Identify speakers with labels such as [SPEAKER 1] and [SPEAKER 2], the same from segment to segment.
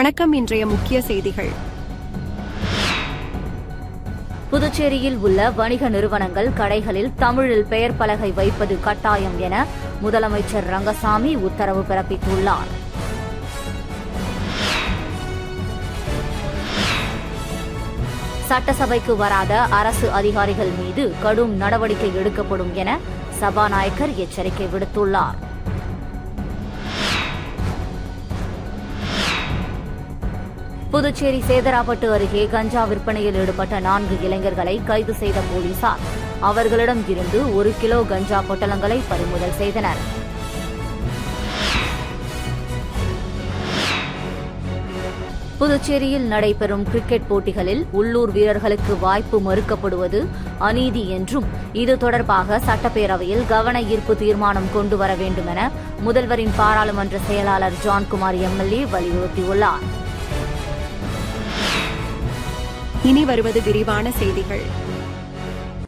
[SPEAKER 1] வணக்கம். இன்றைய முக்கிய செய்திகள்.
[SPEAKER 2] புதுச்சேரியில் உள்ள வணிக நிறுவனங்கள் கடைகளில் தமிழில் பெயர் பலகை வைப்பது கட்டாயம் என முதலமைச்சர் ரங்கசாமி உத்தரவு பிறப்பித்துள்ளார். சட்டசபைக்கு வராத அரசு அதிகாரிகள் மீது கடும் நடவடிக்கை எடுக்கப்படும் என சபாநாயகர் எச்சரிக்கை விடுத்துள்ளார். புதுச்சேரி சேதராப்பட்டு அருகே கஞ்சா விற்பனையில் ஈடுபட்ட 4 இளைஞர்களை கைது செய்த போலீசார் அவர்களிடம் இருந்து 1 கிலோ கஞ்சா பொட்டலங்களை பறிமுதல் செய்தனர். புதுச்சேரியில் நடைபெறும் கிரிக்கெட் போட்டிகளில் உள்ளூர் வீரர்களுக்கு வாய்ப்பு மறுக்கப்படுவது அநீதி என்றும் இது தொடர்பாக சட்டப்பேரவையில் கவன ஈர்ப்பு தீர்மானம் கொண்டுவர வேண்டும் என முதல்வரின் பாராளுமன்ற செயலாளர் ஜான்குமார் எம்எல்ஏ வலியுறுத்தியுள்ளார்.
[SPEAKER 1] இனி வருவது விரிவான செய்திகள்.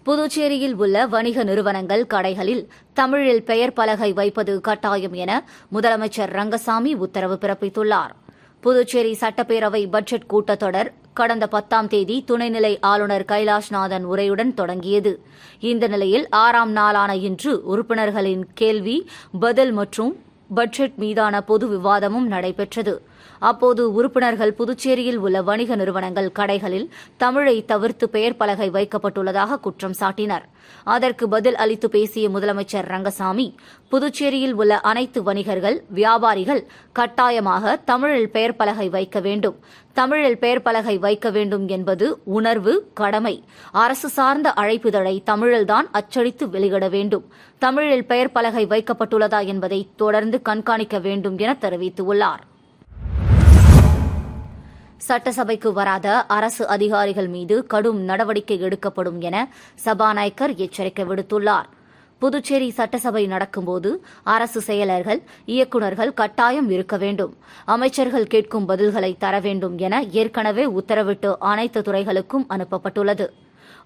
[SPEAKER 2] புதுச்சேரியில் உள்ள வணிக நிறுவனங்கள் கடைகளில் தமிழில் பெயர் பலகை வைப்பது கட்டாயம் என முதலமைச்சர் ரங்கசாமி உத்தரவு பிறப்பித்துள்ளார். புதுச்சேரி சட்டப்பேரவை பட்ஜெட் கூட்டத்தொடர் கடந்த 10ஆம் தேதி துணைநிலை ஆளுநர் கைலாஷ்நாதன் உரையுடன் தொடங்கியது. இந்த நிலையில் 6ஆம் நாளான இன்று உறுப்பினர்களின் கேள்வி பதில் மற்றும் பட்ஜெட் மீதான பொது விவாதமும் நடைபெற்றது. அப்போது உறுப்பினர்கள் புதுச்சேரியில் உள்ள வணிக நிறுவனங்கள் கடைகளில் தமிழை தவிர்த்து பெயர் பலகை வைக்கப்பட்டுள்ளதாக குற்றம் சாட்டினர். அதற்கு பதில் அளித்து பேசிய முதலமைச்சர் ரங்கசாமி, புதுச்சேரியில் உள்ள அனைத்து வணிகர்கள், வியாபாரிகள் கட்டாயமாக தமிழில் பெயர் பலகை வைக்க வேண்டும். தமிழில் பெயர் பலகை வைக்க வேண்டும் என்பது உணர்வு, கடமை. அரசு சார்ந்த அழைப்புதழை தமிழில்தான் அச்சடித்து வெளியிட வேண்டும். தமிழில் பெயர் பலகை வைக்கப்பட்டுள்ளதா என்பதை தொடர்ந்து கண்காணிக்க வேண்டும் என தெரிவித்துள்ளார். சட்டசபைக்கு வராத அரசு அதிகாரிகள் மீது கடும் நடவடிக்கை எடுக்கப்படும் என சபாநாயகர் எச்சரிக்கை விடுத்துள்ளார். புதுச்சேரி சட்டசபை நடக்கும்போது அரசு செயலர்கள், இயக்குநர்கள் கட்டாயம் இருக்க வேண்டும். அமைச்சர்கள் கேட்கும் பதில்களை தர வேண்டும் என ஏற்கனவே உத்தரவிட்டு அனைத்து துறைகளுக்கும் அனுப்பப்பட்டுள்ளது.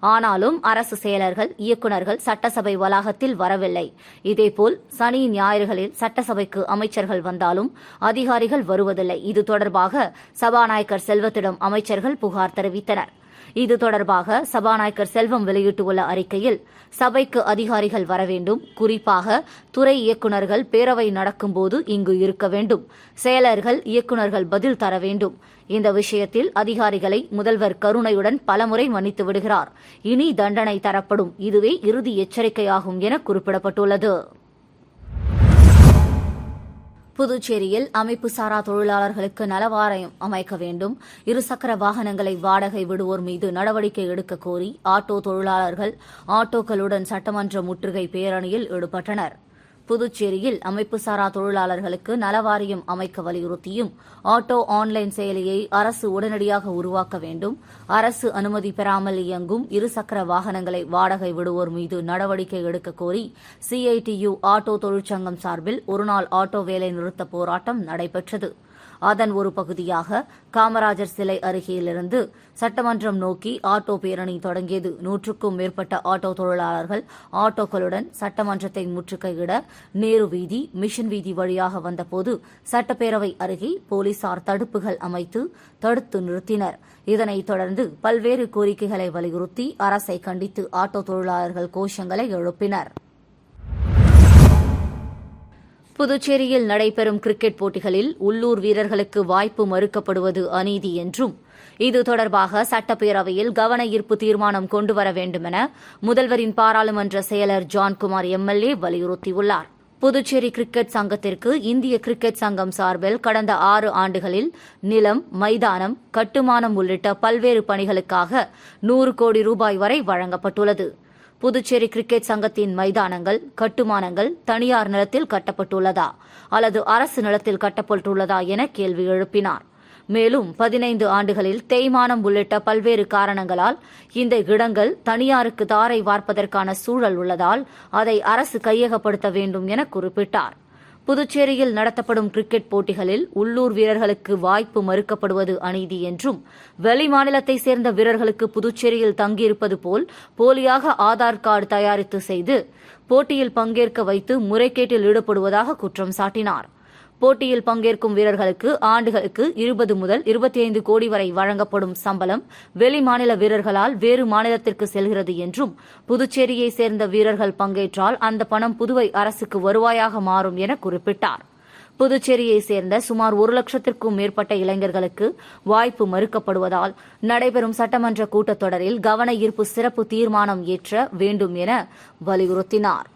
[SPEAKER 2] ஆனாலும் அரசு செயலர்கள், இயக்குநர்கள் சட்டசபை வளாகத்தில் வரவில்லை. இதேபோல் சனி, ஞாயிறுகளில் சட்டசபைக்கு அமைச்சர்கள் வந்தாலும் அதிகாரிகள் வருவதில்லை. இது தொடர்பாக சபாநாயகர் செல்வத்திடம் அமைச்சர்கள் புகார் தெரிவித்தனர். இது தொடர்பாக சபாநாயகர் செல்வம் வெளியிட்டுள்ள அறிக்கையில், சபைக்கு அதிகாரிகள் வர வேண்டும். குறிப்பாக துறை இயக்குநர்கள் பேரவை நடக்கும்போது இங்கு இருக்க வேண்டும். செயலர்கள், இயக்குநர்கள் பதில் தர வேண்டும். இந்த விஷயத்தில் அதிகாரிகளை முதல்வர் கருணையுடன் பலமுறை மன்னித்து விடுகிறார். இனி தண்டனை தரப்படும். இதுவே இறுதி எச்சரிக்கையாகும் என குறிப்பிடப்பட்டுள்ளது. புதுச்சேரியில் அமைப்பு சாரா தொழிலாளர்களுக்கு நலவாரியம் அமைக்க வேண்டும். இருசக்கர வாகனங்களை வாடகை விடுவோர் மீது நடவடிக்கை எடுக்க கோரி ஆட்டோ தொழிலாளர்கள் ஆட்டோக்களுடன் சட்டமன்ற முற்றுகை பேரணியில் ஈடுபட்டனர். புதுச்சேரியில் அமைப்பு சாரா தொழிலாளர்களுக்கு நலவாரியம் அமைக்க வலியுறுத்தியும் ஆட்டோ ஆன்லைன் செயலியை அரசு உடனடியாக உருவாக்க வேண்டும். அரசு அனுமதி பெறாமல் இயங்கும் இருசக்கர வாகனங்களை வாடகை விடுவோர் மீது நடவடிக்கை எடுக்க கோரி CITU ஆட்டோ தொழிற்சங்கம் சார்பில் ஒருநாள் ஆட்டோ வேலை நிறுத்த போராட்டம் நடைபெற்றது. அதன் ஒரு பகுதியாக காமராஜர் சிலை அருகேயிலிருந்து சட்டமன்றம் நோக்கி ஆட்டோ பேரணி தொடங்கியது. 100க்கும் மேற்பட்ட ஆட்டோ தொழிலாளர்கள் ஆட்டோக்களுடன் சட்டமன்றத்தை முற்றுகையிட நேரு வீதி, மிஷன் வீதி வழியாக வந்தபோது சட்டப்பேரவை அருகே போலீசார் தடுப்புகள் அமைத்து தடுத்து நிறுத்தினர். இதனைத் தொடர்ந்து பல்வேறு கோரிக்கைகளை வலியுறுத்தி அரசை கண்டித்து ஆட்டோ தொழிலாளர்கள் கோஷங்களை எழுப்பினர். புதுச்சேரியில் நடைபெறும் கிரிக்கெட் போட்டிகளில் உள்ளூர் வீரர்களுக்கு வாய்ப்பு மறுக்கப்படுவது அநீதி என்றும் இது தொடர்பாக சட்டப்பேரவையில் கவன ஈர்ப்பு தீர்மானம் கொண்டுவர வேண்டும் என முதல்வரின் பாராளுமன்ற செயலர் ஜான்குமார் எம்எல்ஏ வலியுறுத்தியுள்ளார். புதுச்சேரி கிரிக்கெட் சங்கத்திற்கு இந்திய கிரிக்கெட் சங்கம் சார்பில் கடந்த 6 ஆண்டுகளில் நிலம், மைதானம், கட்டுமானம் உள்ளிட்ட பல்வேறு பணிகளுக்காக 100 கோடி ரூபாய் வரை வழங்கப்பட்டுள்ளது. புதுச்சேரி கிரிக்கெட் சங்கத்தின் மைதானங்கள், கட்டுமானங்கள் தனியார் நிலத்தில் கட்டப்பட்டுள்ளதா அல்லது அரசு நிலத்தில் கட்டப்பட்டுள்ளதா என கேள்வி எழுப்பினார். மேலும் 15 ஆண்டுகளில் தேய்மானம் உள்ளிட்ட பல்வேறு காரணங்களால் இந்த இடங்கள் தனியாருக்கு தாரை வார்ப்பதற்கான சூழல் உள்ளதால் அதை அரசு கையகப்படுத்த வேண்டும் என குறிப்பிட்டார். புதுச்சேரியில் நடத்தப்படும் கிரிக்கெட் போட்டிகளில் உள்ளூர் வீரர்களுக்கு வாய்ப்பு மறுக்கப்படுவது அநீதி என்றும் வெளிமாநிலத்தைச் சேர்ந்த வீரர்களுக்கு புதுச்சேரியில் தங்கியிருப்பது போல் போலியாக ஆதார் கார்டு தயாரித்து செய்து போட்டியில் பங்கேற்க வைத்து முறைகேட்டில் ஈடுபடுவதாக குற்றம் சாட்டினார். போட்டியில் பங்கேற்கும் வீரர்களுக்கு ஆண்டுகளுக்கு 20 முதல் 25 கோடி வரை வழங்கப்படும் சம்பளம் வெளி மாநில வீரர்களால் வேறு மாநிலத்திற்கு செல்கிறது என்றும் புதுச்சேரியை சேர்ந்த வீரர்கள் பங்கேற்றால் அந்த பணம் புதுவை அரசுக்கு வருவாயாக மாறும் என குறிப்பிட்டார். புதுச்சேரியை சேர்ந்த சுமார் 1 லட்சத்திற்கும் மேற்பட்ட இளைஞர்களுக்கு வாய்ப்பு மறுக்கப்படுவதால் நடைபெறும் சட்டமன்ற கூட்டத்தொடரில் கவன ஈர்ப்பு சிறப்பு தீர்மானம் இயற்ற வேண்டும் என வலியுறுத்தினார்.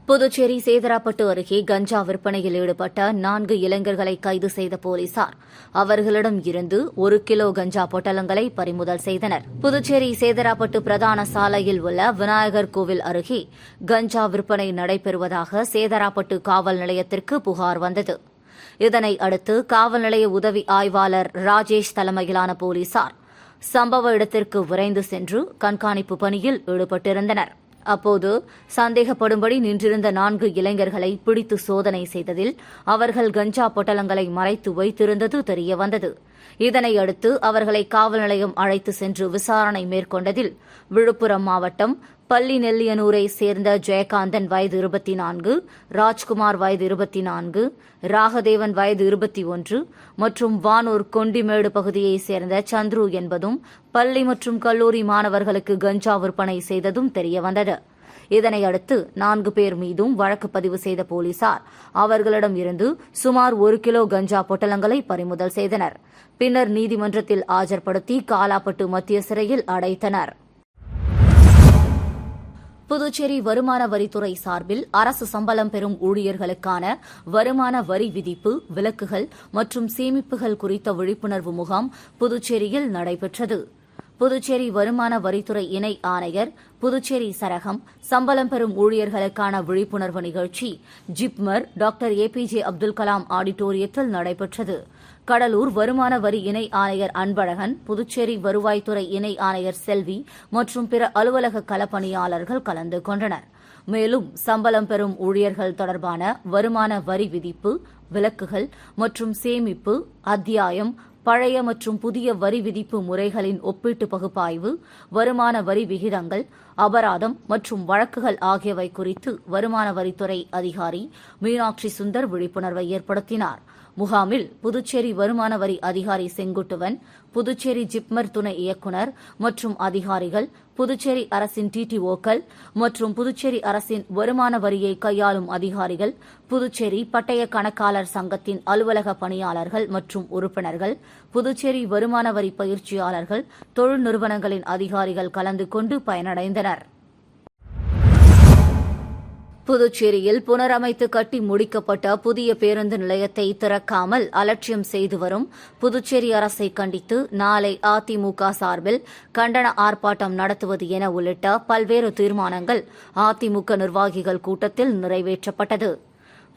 [SPEAKER 2] புதுச்சேரி சேதராப்பட்டு அருகே கஞ்சா விற்பனையில் ஈடுபட்ட 4 இளைஞர்களை கைது செய்த போலீசார் அவர்களிடம் இருந்து 1 கிலோ கஞ்சா பொட்டலங்களை பறிமுதல் செய்தனர். புதுச்சேரி சேதராப்பட்டு பிரதான சாலையில் உள்ள விநாயகர் கோவில் அருகே கஞ்சா விற்பனை நடைபெறுவதாக சேதராப்பட்டு காவல் நிலையத்திற்கு புகார் வந்தது. இதனை அடுத்து காவல் நிலைய உதவி ஆய்வாளர் ராஜேஷ் தலைமையிலான போலீசார் சம்பவ இடத்திற்கு விரைந்து சென்று கண்காணிப்பு பணியில் ஈடுபட்டிருந்தனர். அப்போது சந்தேகப்படும்படி நின்றிருந்த 4 இளைஞர்களை பிடித்து சோதனை செய்ததில் அவர்கள் கஞ்சா பொட்டலங்களை மறைத்து வைத்திருந்தது தெரியவந்தது. இதனையடுத்து அவர்களை காவல் நிலையம் அழைத்து சென்று விசாரணை மேற்கொண்டதில் விழுப்புரம் மாவட்டம் பள்ளி நெல்லியனூரை சேர்ந்த ஜெயகாந்தன் வயது 24, ராஜ்குமார் வயது 24, ராகதேவன் வயது 21 மற்றும் வானூர் கொண்டிமேடு பகுதியைச் சேர்ந்த சந்துரு என்பதும் பள்ளி மற்றும் கல்லூரி மாணவர்களுக்கு கஞ்சா விற்பனை செய்ததும் தெரியவந்தது. இதனையடுத்து 4 பேர் மீதும் வழக்கு பதிவு செய்த போலீசார் அவர்களிடம் இருந்து சுமார் 1 கிலோ கஞ்சா பொட்டலங்களை பறிமுதல் செய்தனர். பின்னர் நீதிமன்றத்தில் ஆஜர்படுத்தி காலாப்பட்டு மத்திய சிறையில் அடைத்தனர். புதுச்சேரி வருமான வரித்துறை சார்பில் அரசு சம்பளம் பெறும் ஊழியர்களுக்கான வருமான வரி விதிப்பு, விலக்குகள் மற்றும் சேமிப்புகள் குறித்த விழிப்புணர்வு முகாம் புதுச்சேரியில் நடைபெற்றது. புதுச்சேரி வருமான வரித்துறை இணை ஆணையர், புதுச்சேரி சரகம், சம்பளம் பெறும் ஊழியர்களுக்கான விழிப்புணர்வு நிகழ்ச்சி ஜிப்மர் டாக்டர் APJ அப்துல் கலாம் ஆடிட்டோரியத்தில் நடைபெற்றது. கடலூர் வருமான வரி இணை ஆணையர் அன்பழகன், புதுச்சேரி வருவாய்த்துறை இணை ஆணையர் செல்வி மற்றும் பிற அலுவலக களப்பணியாளர்கள் கலந்து கொண்டனர். மேலும் சம்பளம் பெறும் ஊழியர்கள் தொடர்பான வருமான வரி விதிப்பு, விலக்குகள் மற்றும் சேமிப்பு அத்தியாயம், பழைய மற்றும் புதிய வரி விதிப்பு முறைகளின் ஒப்பீட்டு பகுப்பாய்வு, வருமான வரி விகிதங்கள், அபராதம் மற்றும் வழக்குகள் ஆகியவை குறித்து வருமான வரித்துறை அதிகாரி மீனாட்சி சுந்தர் விழிப்புணர்வை ஏற்படுத்தினார். முகாமில் புதுச்சேரி வருமான வரி அதிகாரி செங்குட்டுவன், புதுச்சேரி ஜிப்மர் துணை இயக்குநர் மற்றும் அதிகாரிகள், புதுச்சேரி அரசின் TTOக்கள் மற்றும் புதுச்சேரி அரசின் வருமான வரியை கையாளும் அதிகாரிகள், புதுச்சேரி பட்டய கணக்காளர் சங்கத்தின் அலுவலக பணியாளர்கள் மற்றும் உறுப்பினர்கள், புதுச்சேரி வருமான வரி பயிற்சியாளர்கள், தொழில் நிறுவனங்களின் அதிகாரிகள் கலந்து கொண்டு பயனடைந்தனர். புதுச்சேரியில் புனரமைத்து கட்டி முடிக்கப்பட்ட புதிய பேருந்து நிலையத்தை திறக்காமல் அலட்சியம் செய்து வரும் புதுச்சேரி அரசை கண்டித்து நாளை அதிமுக சார்பில் கண்டன ஆர்ப்பாட்டம் நடத்துவது என உள்ளிட்ட பல்வேறு தீர்மானங்கள் அதிமுக நிர்வாகிகள் கூட்டத்தில் நிறைவேற்றப்பட்டது.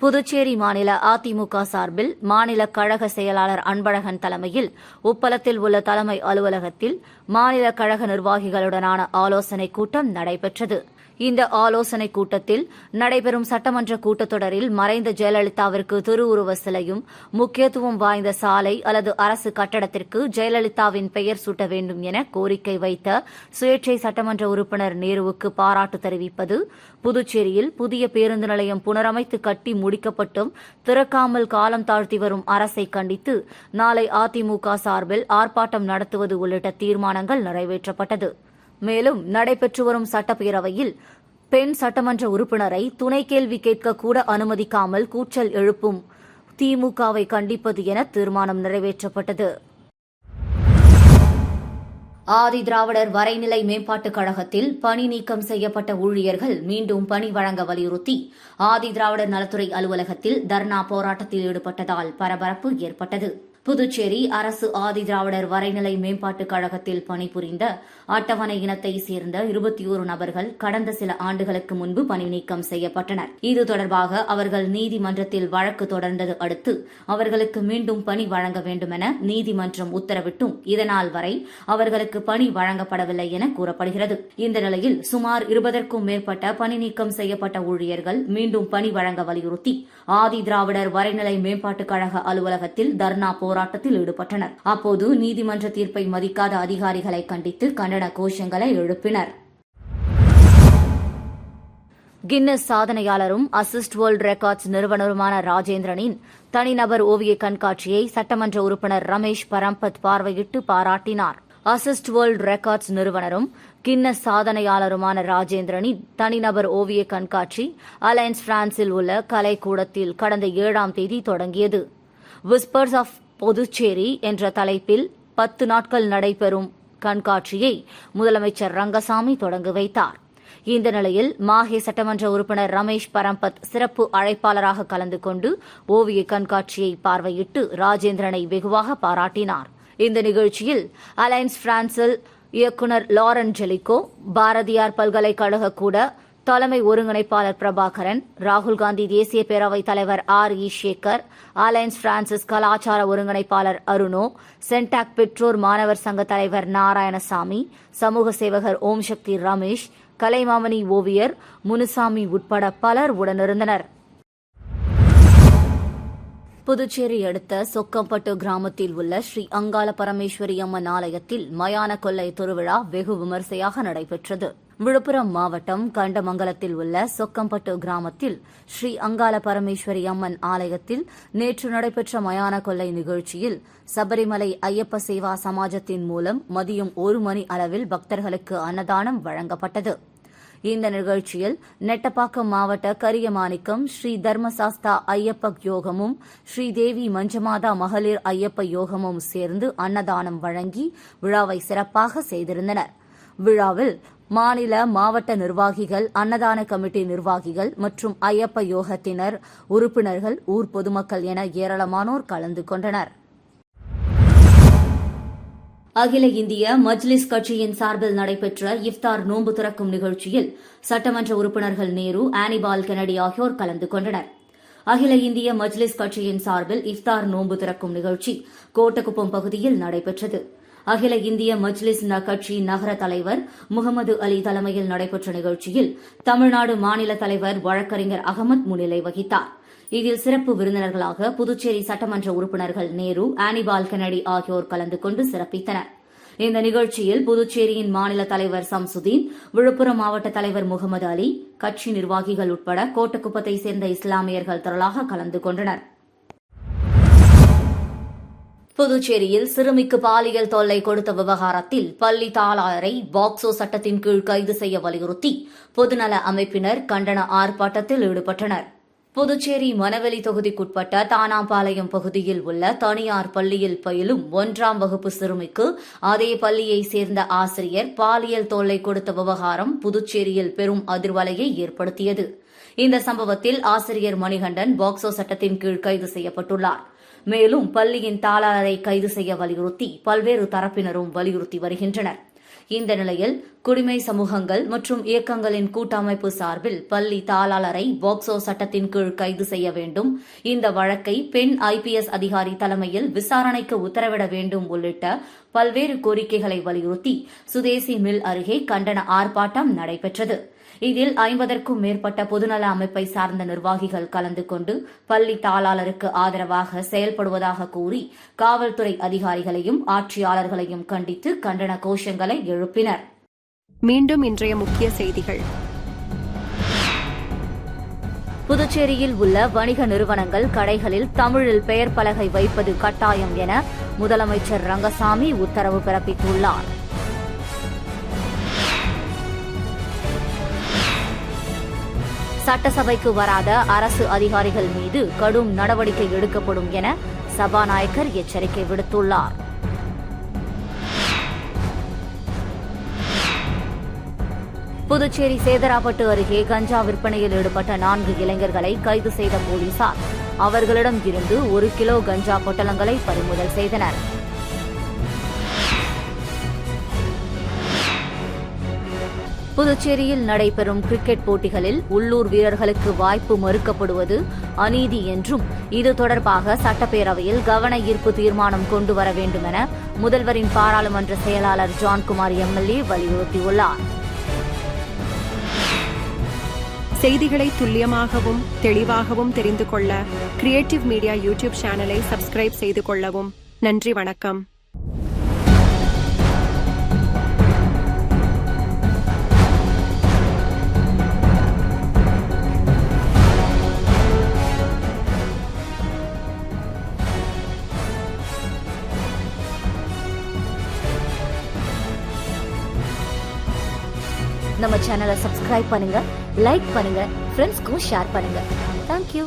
[SPEAKER 2] புதுச்சேரி மாநில அதிமுக சார்பில் மாநில கழக செயலாளர் அன்பழகன் தலைமையில் உப்பளத்தில் உள்ள தலைமை அலுவலகத்தில் மாநில கழக நிர்வாகிகளுடனான ஆலோசனைக் கூட்டம் நடைபெற்றது. இந்த ஆலோசனைக் கூட்டத்தில் நடைபெறும் சட்டமன்ற கூட்டத்தொடரில் மறைந்த ஜெயலலிதாவிற்கு திருவுருவ சிலையும், முக்கியத்துவம் வாய்ந்த சாலை அல்லது அரசு கட்டடத்திற்கு ஜெயலலிதாவின் பெயர் சூட்ட வேண்டும் என கோரிக்கை வைத்த சுயேட்சை சட்டமன்ற உறுப்பினர் நேருவுக்கு பாராட்டு தெரிவிப்பது, புதுச்சேரியில் புதிய பேருந்து நிலையம் புனரமைத்து கட்டி முடிக்கப்பட்டும் திறக்காமல் காலம் தாழ்த்தி வரும் அரசை கண்டித்து நாளை அதிமுக சார்பில் ஆர்ப்பாட்டம் நடத்துவது உள்ளிட்ட தீர்மானங்கள் நிறைவேற்றப்பட்டது. மேலும் நடைபெற்று வரும் சட்டப்பேரவையில் பெண் சட்டமன்ற உறுப்பினரை துணை கேள்வி கேட்க கூட அனுமதிக்காமல் கூச்சல் எழுப்பும் திமுகவை கண்டிப்பது என தீர்மானம் நிறைவேற்றப்பட்டது. ஆதி திராவிடர் வரைநிலை மேம்பாட்டுக் கழகத்தில் பணி நீக்கம் செய்யப்பட்ட ஊழியர்கள் மீண்டும் பணி வழங்க வலியுறுத்தி ஆதி திராவிடர் நலத்துறை அலுவலகத்தில் தர்ணா போராட்டத்தில் ஈடுபட்டதால் பரபரப்பு ஏற்பட்டது. புதுச்சேரி அரசு ஆதி திராவிடர் வரைநிலை மேம்பாட்டுக் கழகத்தில் பணிபுரிந்த அட்டவணை இனத்தை சேர்ந்த 21 நபர்கள் கடந்த சில ஆண்டுகளுக்கு முன்பு பணி நீக்கம் செய்யப்பட்டனர். இது தொடர்பாக அவர்கள் நீதிமன்றத்தில் வழக்கு தொடர்ந்தது அடுத்து அவர்களுக்கு மீண்டும் பணி வழங்க வேண்டுமென நீதிமன்றம் உத்தரவிட்டும் இதனால் வரை அவர்களுக்கு பணி வழங்கப்படவில்லை என கூறப்படுகிறது. இந்த நிலையில் சுமார் 20க்கும் மேற்பட்ட பணி நீக்கம் செய்யப்பட்ட ஊழியர்கள் மீண்டும் பணி வழங்க வலியுறுத்தி ஆதி திராவிடர் வரைநிலை மேம்பாட்டுக் கழக அலுவலகத்தில் தர்ணா போராட்டத்தில் ஈடுபட்டனர். அப்போது நீதிமன்ற தீர்ப்பை மதிக்காத அதிகாரிகளை கண்டித்து கண்டன கோஷங்களை எழுப்பினர். கின்னஸ் சாதனையாளரும் அசிஸ்ட் வேர்ல்ட் ரெக்கார்ட்ஸ் நிறுவனருமான ராஜேந்திரனின் தனிநபர் ஓவிய கண்காட்சியை சட்டமன்ற உறுப்பினர் ரமேஷ் பரம்பத் பார்வையிட்டு பாராட்டினார். அசிஸ்ட் வேர்ல்ட் ரெக்கார்ட்ஸ் நிறுவனரும் கின்னஸ் சாதனையாளருமான ராஜேந்திரனின் தனிநபர் ஓவிய கண்காட்சி அலையன்ஸ் பிரான்சில் உள்ள கலைக்கூடத்தில் கடந்த 7ஆம் தேதி தொடங்கியது. விஸ்பர்ஸ் ஆஃப் புதுச்சேரி என்ற தலைப்பில் 10 நாட்கள் நடைபெறும் கண்காட்சியை முதலமைச்சர் ரங்கசாமி தொடங்கி வைத்தார். இந்த நிலையில் மாஹே சட்டமன்ற உறுப்பினர் ரமேஷ் பரம்பத் சிறப்பு அழைப்பாளராக கலந்து கொண்டு ஓவிய கண்காட்சியை பார்வையிட்டு ராஜேந்திரனை வெகுவாக பாராட்டினார். இந்த நிகழ்ச்சியில் அலையன்ஸ் பிரான்சில் இயக்குநர் லாரன் ஜெலிகோ, பாரதியார் பல்கலைக்கழக கூட தலைமை ஒருங்கிணைப்பாளர் பிரபாகரன், ராகுல் காந்தி தேசிய பேரவைத் தலைவர் R.E. சேகர், அலையன்ஸ் பிரான்சிஸ் கலாச்சார ஒருங்கிணைப்பாளர் அருணோ, சென்டாக் பெற்றோர் மாணவர் சங்க தலைவர் நாராயணசாமி, சமூக சேவகர் ஓம் சக்தி ரமேஷ், கலைமாமணி ஓவியர் முனுசாமி உட்பட பலர் உடனிருந்தனர். புதுச்சேரி அடுத்த சொக்கம்பட்டு கிராமத்தில் உள்ள ஸ்ரீ அங்காள பரமேஸ்வரி அம்மன் ஆலயத்தில் மயான கொள்ளை திருவிழா வெகு விமரிசையாக நடைபெற்றது. விழுப்புரம் மாவட்டம் கண்டமங்கலத்தில் உள்ள சொக்கம்பட்டு கிராமத்தில் ஸ்ரீ அங்காள பரமேஸ்வரி அம்மன் ஆலயத்தில் நேற்று நடைபெற்ற மயான கொள்ளை நிகழ்ச்சியில் சபரிமலை ஐயப்ப சேவா சமாஜத்தின் மூலம் மதியம் 1 மணி அளவில் பக்தர்களுக்கு அன்னதானம் வழங்கப்பட்டது. இந்த நிகழ்ச்சியில் நெட்டப்பாக்கம் மாவட்ட கரியமாணிக்கம் ஸ்ரீ தர்மசாஸ்தா ஐயப்ப யோகமும் ஸ்ரீதேவி மஞ்சமாதா மகளிர் ஐயப்ப யோகமும் சேர்ந்து அன்னதானம் வழங்கி விழாவை சிறப்பாக செய்திருந்தனர். விழாவில் மாநில மாவட்ட நிர்வாகிகள், அன்னதான கமிட்டி நிர்வாகிகள் மற்றும் ஐயப்ப யோகத்தினர், உறுப்பினர்கள், ஊர் பொதுமக்கள் என ஏராளமானோர் கலந்து கொண்டனர். அகில இந்திய மஜ்லிஸ் கட்சியின் சார்பில் நடைபெற்ற இஃப்தார் நோன்பு திறக்கும் நிகழ்ச்சியில் சட்டமன்ற உறுப்பினர்கள் நேரு, ஆனிபால் கெனடி ஆகியோர் கலந்து கொண்டனர். அகில இந்திய மஜ்லிஸ் கட்சியின் சார்பில் இஃப்தார் நோன்பு திறக்கும் நிகழ்ச்சி கோட்டக்குப்பம் பகுதியில் நடைபெற்றது. அகில இந்திய மஜ்லிஸ் கட்சியின் நகர தலைவர் முகமது அலி தலைமையில் நடைபெற்ற நிகழ்ச்சியில் தமிழ்நாடு மாநில தலைவர் வழக்கறிஞர் அகமது முன்னிலை வகித்தார். இதில் சிறப்பு விருந்தினர்களாக புதுச்சேரி சட்டமன்ற உறுப்பினர்கள் நேரு, ஆனிபால் கெனடி ஆகியோர் கலந்து கொண்டு சிறப்பித்தனர். இந்த நிகழ்ச்சியில் புதுச்சேரியின் மாநில தலைவர் சம்சுதீன், விழுப்புரம் மாவட்ட தலைவர் முகமது அலி, கட்சி நிர்வாகிகள் உட்பட கோட்டக்குப்பத்தை சேர்ந்த இஸ்லாமியர்கள் திரளாக கலந்து கொண்டனர். புதுச்சேரியில் சிறுமிக்கு பாலியல் தொல்லை கொடுத்த விவகாரத்தில் பள்ளி தாளாளரை பாக்சோ சட்டத்தின் கீழ் கைது செய்ய வலியுறுத்தி பொதுநல அமைப்பினர் கண்டன ஆர்ப்பாட்டத்தில் ஈடுபட்டனர். புதுச்சேரி மணவெளி தொகுதிக்குட்பட்ட தானாம்பாளையம் பகுதியில் உள்ள தனியார் பள்ளியில் பயிலும் 1ஆம் வகுப்பு சிறுமிக்கு அதே பள்ளியைச் சேர்ந்த ஆசிரியர் பாலியல் தொல்லை கொடுத்த விவகாரம் புதுச்சேரியில் பெரும் அதிர்வலையை ஏற்படுத்தியது. இந்த சம்பவத்தில் ஆசிரியர் மணிகண்டன் பாக்சோ சட்டத்தின் கீழ் கைது செய்யப்பட்டுள்ளார். மேலும் பள்ளியின் தாளாளரை கைது செய்ய வலியுறுத்தி பல்வேறு தரப்பினரும் வலியுறுத்தி வருகின்றனர். இந்த நிலையில் குடிமை சமூகங்கள் மற்றும் இயக்கங்களின் கூட்டமைப்பு சார்பில் பள்ளி தாளாளரை பாக்சோ சட்டத்தின் கீழ் கைது செய்ய வேண்டும், இந்த வழக்கை பெண் IPS அதிகாரி தலைமையில் விசாரணைக்கு உத்தரவிட வேண்டும் உள்ளிட்ட பல்வேறு கோரிக்கைகளை வலியுறுத்தி சுதேசி மில் அருகே கண்டன ஆர்ப்பாட்டம் நடைபெற்றது. இதில் 50க்கும் மேற்பட்ட பொதுநல அமைப்பை சார்ந்த நிர்வாகிகள் கலந்து கொண்டு பள்ளி தாளாளருக்கு ஆதரவாக செயல்படுவதாக கூறி காவல்துறை அதிகாரிகளையும் ஆட்சியாளர்களையும் கண்டித்து கண்டன கோஷங்களை எழுப்பினர்.
[SPEAKER 1] மீண்டும் இன்றைய முக்கிய செய்திகள்.
[SPEAKER 2] புதுச்சேரியில் உள்ள வணிக நிறுவனங்கள், கடைகளில் தமிழில் பெயர் பலகை வைப்பது கட்டாயம் என முதலமைச்சர் ரங்கசாமி உத்தரவு பிறப்பித்துள்ளார். சட்டசபைக்கு வராத அரசு அதிகாரிகள் மீது கடும் நடவடிக்கை எடுக்கப்படும் என சபாநாயகர் எச்சரிக்கை விடுத்துள்ளார். புதுச்சேரி சேதராப்பட்டு அருகே கஞ்சா விற்பனையில் ஈடுபட்ட 4 இளைஞர்களை கைது செய்த போலீசார் அவர்களிடம் இருந்து 1 கிலோ கஞ்சா பொட்டலங்களை பறிமுதல் செய்தனர். புதுச்சேரியில் நடைபெறும் கிரிக்கெட் போட்டிகளில் உள்ளூர் வீரர்களுக்கு வாய்ப்பு மறுக்கப்படுவது அநீதி என்றும் இது தொடர்பாக சட்டப்பேரவையில் கவன ஈர்ப்பு தீர்மானம் கொண்டுவர வேண்டும் என முதல்வரின் பாராளுமன்ற செயலாளர் ஜான்குமார் MLA வலியுறுத்தியுள்ளார்.
[SPEAKER 1] செய்திகளை துல்லியமாகவும் தெளிவாகவும் தெரிந்து கொள்ள கிரியேட்டிவ் மீடியா யூடியூப் சேனலை சப்ஸ்கிரைப் செய்து கொள்ளவும். நன்றி, வணக்கம்.
[SPEAKER 2] நம்ம சேனலை சப்ஸ்கிரைப் பண்ணுங்க, லைக் பண்ணுங்க, ஃப்ரெண்ட்ஸ்க்கும் ஷேர் பண்ணுங்க. தேங்க்யூ.